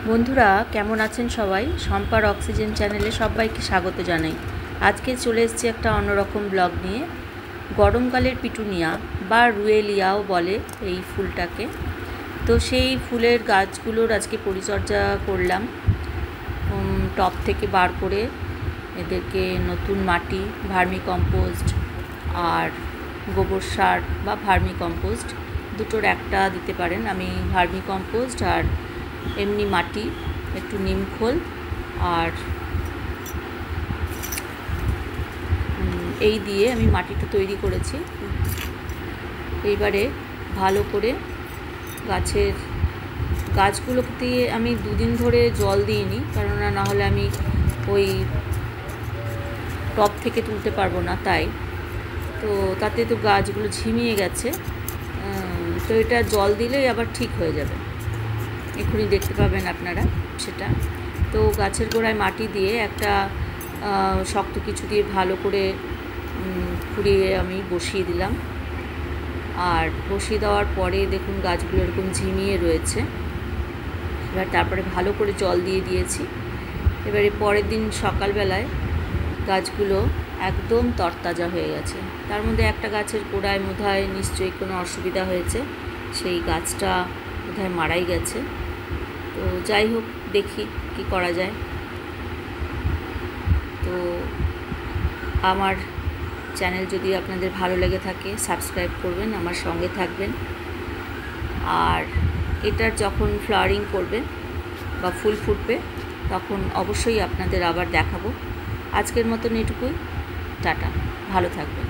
বন্ধুরা কেমন আছেন সবাই? শম্পার অক্সিজেন চ্যানেলে সবাইকে স্বাগত জানাই। আজকে চলে এসেছি একটা অন্যরকম ব্লগ নিয়ে। গরমকালের পিটুনিয়া বা রুয়েলিয়াও বলে এই ফুলটাকে। তো সেই ফুলের গাছগুলোর আজকে পরিচর্যা করলাম। টব থেকে বার করে এদেরকে নতুন মাটি, ভার্মি কম্পোস্ট আর গোবর সার বা ভার্মি কম্পোস্ট দুটোর একটা দিতে পারেন। আমি ভার্মি কম্পোস্ট আর এমনি মাটি, একটু নিমখোল আর এই দিয়ে আমি মাটিটা তৈরি করেছি। এইবারে ভালো করে গাছগুলোতে আমি দুদিন ধরে জল দিইনি, কেননা না হলে আমি ওই টব থেকে তুলতে পারবো না, তাই তো তাতে তো গাছগুলো ঝিমিয়ে গেছে। তো এটা জল দিলেই আবার ঠিক হয়ে যাবে, এক্ষুনি দেখতে পাবেন আপনারা সেটা। তো গাছের গোড়ায় মাটি দিয়ে একটা শক্ত কিছু দিয়ে ভালো করে খুঁড়িয়ে আমি বসিয়ে দিলাম। আর বসিয়ে দেওয়ার পরে দেখুন গাছগুলো এরকম ঝিমিয়ে রয়েছে। এবার তারপরে ভালো করে জল দিয়ে দিয়েছি। এবারে পরের দিন সকালবেলায় গাছগুলো একদম তরতাজা হয়ে গেছে। তার মধ্যে একটা গাছের গোড়ায় বোধহয় নিশ্চয়ই কোনো অসুবিধা হয়েছে, সেই গাছটা বোধহয় মারাই গেছে। তো যাই হোক, দেখি কি করা যায়। তো আমার চ্যানেল যদি আপনাদের ভালো লেগে থাকে সাবস্ক্রাইব করবেন, আমার সঙ্গে থাকবেন। আর এটার যখন ফ্লাওয়ারিং করবে বা ফুল ফুটবে তখন অবশ্যই আপনাদের আবার দেখাবো। আজকের মতন এটুকুই, টাটা, ভালো থাকবেন।